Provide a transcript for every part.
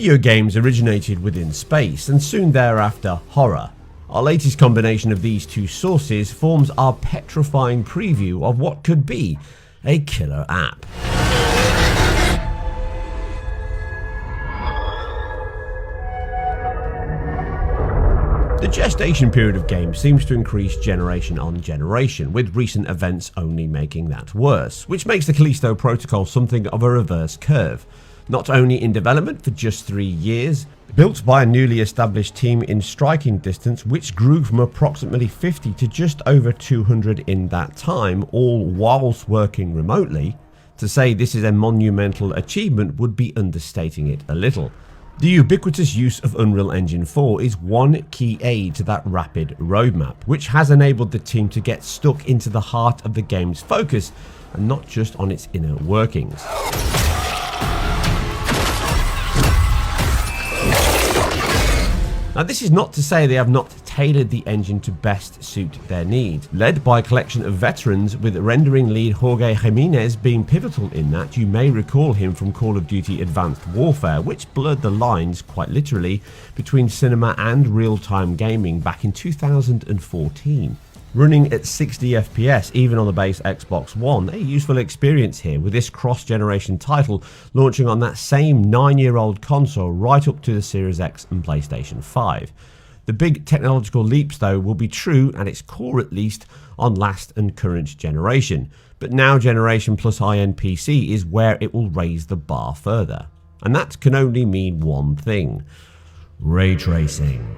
Video games originated within space and soon thereafter horror. Our latest combination of these two sources forms our petrifying preview of what could be a killer app. The gestation period of games seems to increase generation on generation, with recent events only making that worse, which makes the Callisto Protocol something of a reverse curve. Not only in development for just 3 years, built by a newly established team in striking distance which grew from approximately 50 to just over 200 in that time, all whilst working remotely, to say this is a monumental achievement would be understating it a little. The ubiquitous use of Unreal Engine 4 is one key aid to that rapid roadmap, which has enabled the team to get stuck into the heart of the game's focus and not just on its inner workings. Now, this is not to say they have not tailored the engine to best suit their needs. Led by a collection of veterans, with rendering lead Jorge Jimenez being pivotal in that. You may recall him from Call of Duty Advanced Warfare, which blurred the lines, quite literally, between cinema and real-time gaming back in 2014. Running at 60 FPS even on the base Xbox One, a useful experience here with this cross-generation title launching on that same 9-year-old console right up to the Series X and PlayStation 5. The big technological leaps though will be true, at its core at least, on last and current generation, but now generation plus high-end PC is where it will raise the bar further. And that can only mean one thing: ray tracing.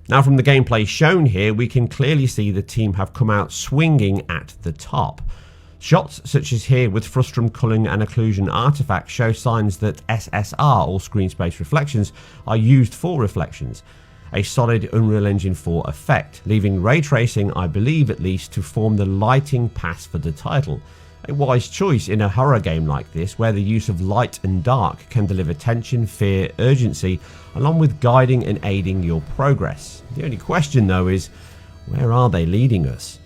Now, from the gameplay shown here, we can clearly see the team have come out swinging at the top. Shots such as here with frustum culling and occlusion artifacts show signs that SSR, or screen space reflections, are used for reflections, a solid Unreal Engine 4 effect, leaving ray tracing, I believe at least, to form the lighting pass for the title. A wise choice in a horror game like this, where the use of light and dark can deliver tension, fear, urgency, along with guiding and aiding your progress. The only question though is, where are they leading us?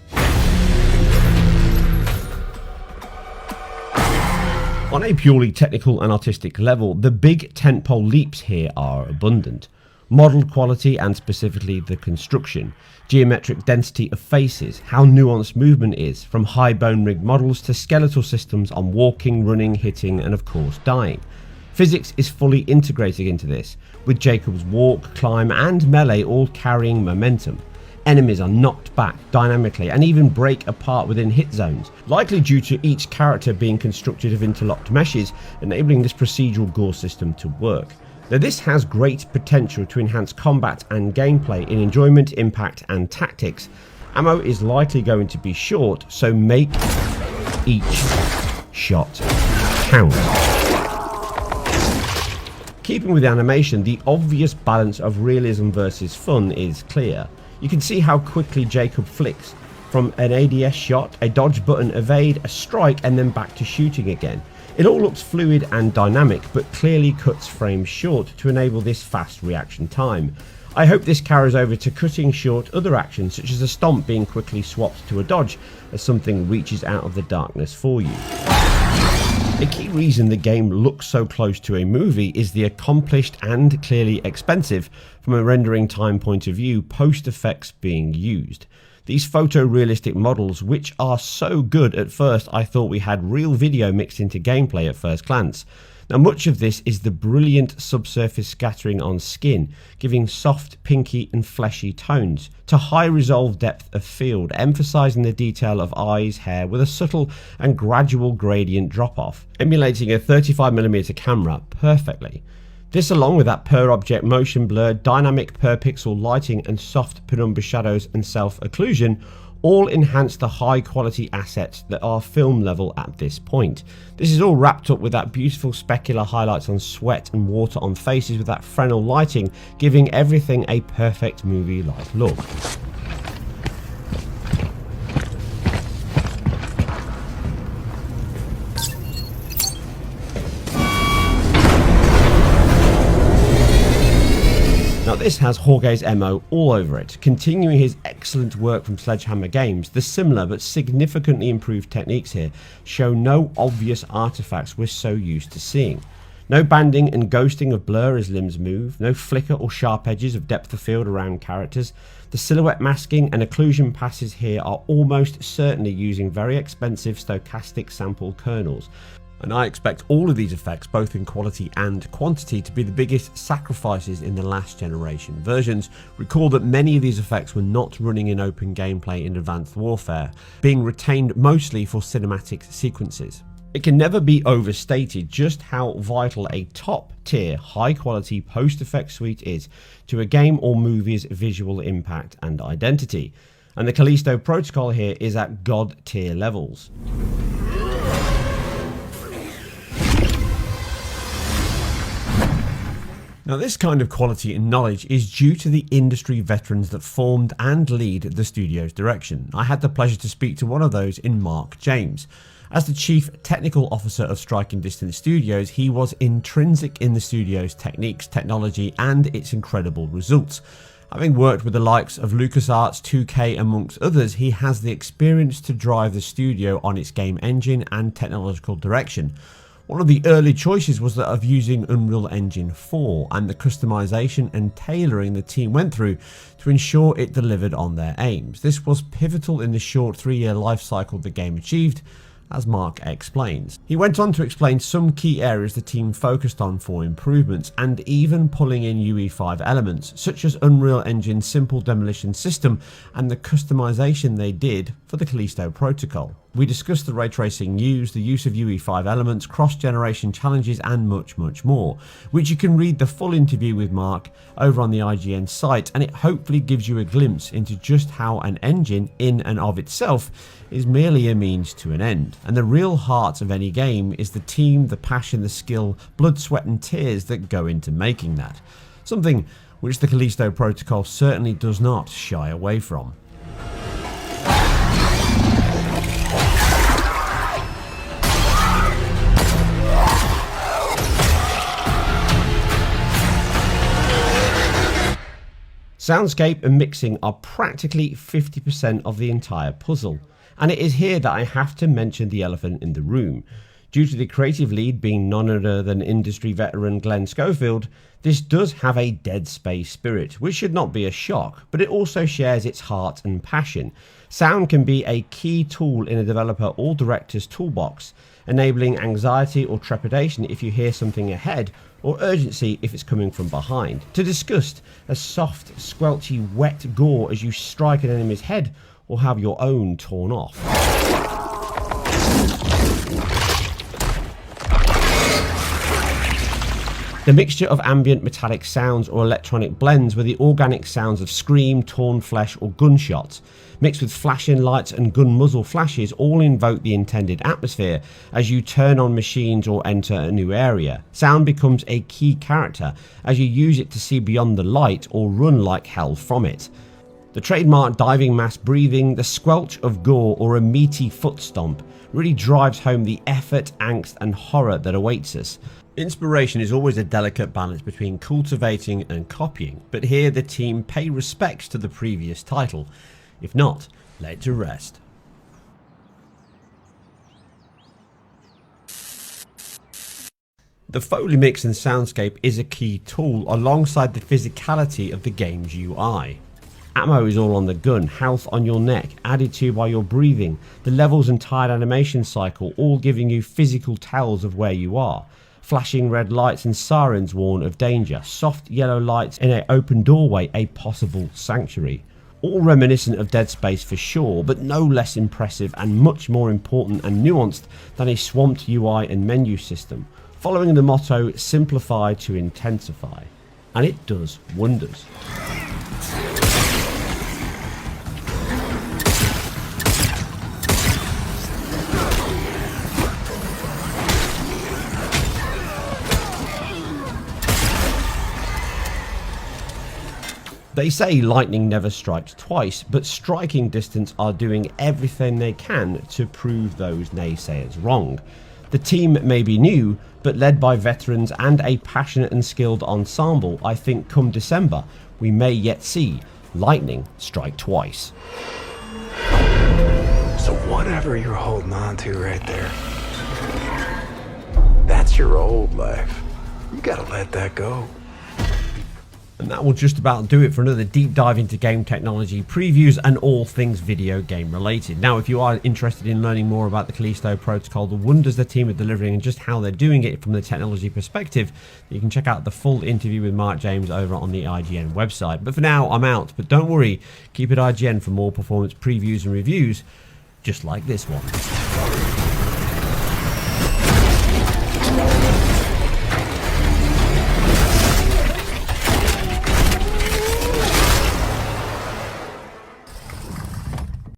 On a purely technical and artistic level, the big tentpole leaps here are abundant. Model quality and specifically the construction, geometric density of faces, how nuanced movement is, from high bone rig models to skeletal systems on walking, running, hitting and of course dying. Physics is fully integrated into this, with Jacob's walk, climb and melee all carrying momentum. Enemies are knocked back dynamically and even break apart within hit zones, likely due to each character being constructed of interlocked meshes, enabling this procedural gore system to work. Now, this has great potential to enhance combat and gameplay in enjoyment, impact and tactics. Ammo is likely going to be short, so make each shot count. Keeping with the animation, the obvious balance of realism versus fun is clear. You can see how quickly Jacob flicks from an ADS shot, a dodge button evade, a strike and then back to shooting again. It all looks fluid and dynamic, but clearly cuts frames short to enable this fast reaction time. I hope this carries over to cutting short other actions, such as a stomp being quickly swapped to a dodge as something reaches out of the darkness for you. A key reason the game looks so close to a movie is the accomplished and clearly expensive, from a rendering time point of view, post effects being used. These photorealistic models, which are so good at first I thought we had real video mixed into gameplay at first glance. Now, much of this is the brilliant subsurface scattering on skin, giving soft, pinky and fleshy tones, to high resolve depth of field, emphasizing the detail of eyes, hair with a subtle and gradual gradient drop off, emulating a 35mm camera perfectly. This, along with that per object motion blur, dynamic per pixel lighting and soft penumbra shadows and self occlusion, all enhance the high quality assets that are film level at this point. This is all wrapped up with that beautiful specular highlights on sweat and water on faces, with that Fresnel lighting giving everything a perfect movie like look. Now, this has Jorge's MO all over it, continuing his excellent work from Sledgehammer Games. The similar but significantly improved techniques here show no obvious artifacts we're so used to seeing. No banding and ghosting of blur as limbs move, no flicker or sharp edges of depth of field around characters. The silhouette masking and occlusion passes here are almost certainly using very expensive stochastic sample kernels. And I expect all of these effects, both in quality and quantity, to be the biggest sacrifices in the last generation versions. Recall that many of these effects were not running in open gameplay in Advanced Warfare, being retained mostly for cinematic sequences. It can never be overstated just how vital a top-tier, high-quality post-effect suite is to a game or movie's visual impact and identity. And the Callisto Protocol here is at god-tier levels. Now, this kind of quality and knowledge is due to the industry veterans that formed and lead the studio's direction. I had the pleasure to speak to one of those in Mark James. As the Chief Technical Officer of Striking Distance Studios, he was intrinsic in the studio's techniques, technology, and its incredible results. Having worked with the likes of LucasArts, 2K, amongst others, he has the experience to drive the studio on its game engine and technological direction. One of the early choices was that of using Unreal Engine 4 and the customization and tailoring the team went through to ensure it delivered on their aims. This was pivotal in the short 3-year life cycle the game achieved, as Mark explains. He went on to explain some key areas the team focused on for improvements, and even pulling in UE5 elements, such as Unreal Engine's simple demolition system and the customization they did for the Callisto Protocol. We discussed the ray tracing used, the use of UE5 elements, cross-generation challenges, and much more, which you can read the full interview with Mark over on the IGN site, and it hopefully gives you a glimpse into just how an engine in and of itself is merely a means to an end, and the real heart of any game is the team, the passion, the skill, blood, sweat and tears that go into making that. Something which the Callisto Protocol certainly does not shy away from. Soundscape and mixing are practically 50% of the entire puzzle, and it is here that I have to mention the elephant in the room. Due to the creative lead being none other than industry veteran Glenn Schofield, this does have a Dead Space spirit, which should not be a shock, but it also shares its heart and passion. Sound can be a key tool in a developer or director's toolbox, enabling anxiety or trepidation if you hear something ahead, or urgency if it's coming from behind. To disgust, a soft, squelchy, wet gore as you strike an enemy's head or have your own torn off. The mixture of ambient metallic sounds or electronic blends with the organic sounds of scream, torn flesh or gunshots, mixed with flashing lights and gun muzzle flashes, all invoke the intended atmosphere as you turn on machines or enter a new area. Sound becomes a key character as you use it to see beyond the light or run like hell from it. The trademark diving mask breathing, the squelch of gore or a meaty foot stomp really drives home the effort, angst and horror that awaits us. Inspiration is always a delicate balance between cultivating and copying, but here the team pay respects to the previous title. If not, lay it to rest. The Foley mix and soundscape is a key tool alongside the physicality of the game's UI. Ammo is all on the gun, health on your neck, added to by your breathing, the levels and tired animation cycle all giving you physical tells of where you are. Flashing red lights and sirens warn of danger, soft yellow lights in an open doorway, a possible sanctuary. All reminiscent of Dead Space for sure, but no less impressive and much more important and nuanced than a swamped UI and menu system, following the motto simplify to intensify. And it does wonders. They say lightning never strikes twice, but Striking Distance are doing everything they can to prove those naysayers wrong. The team may be new, but led by veterans and a passionate and skilled ensemble, I think come December, we may yet see lightning strike twice. So whatever you're holding on to right there, that's your old life. You gotta let that go. And that will just about do it for another deep dive into game technology, previews, and all things video game related. Now, if you are interested in learning more about the Callisto Protocol, the wonders the team are delivering, and just how they're doing it from the technology perspective, you can check out the full interview with Mark James over on the IGN website. But for now, I'm out. But don't worry, keep it IGN for more performance previews and reviews, just like this one.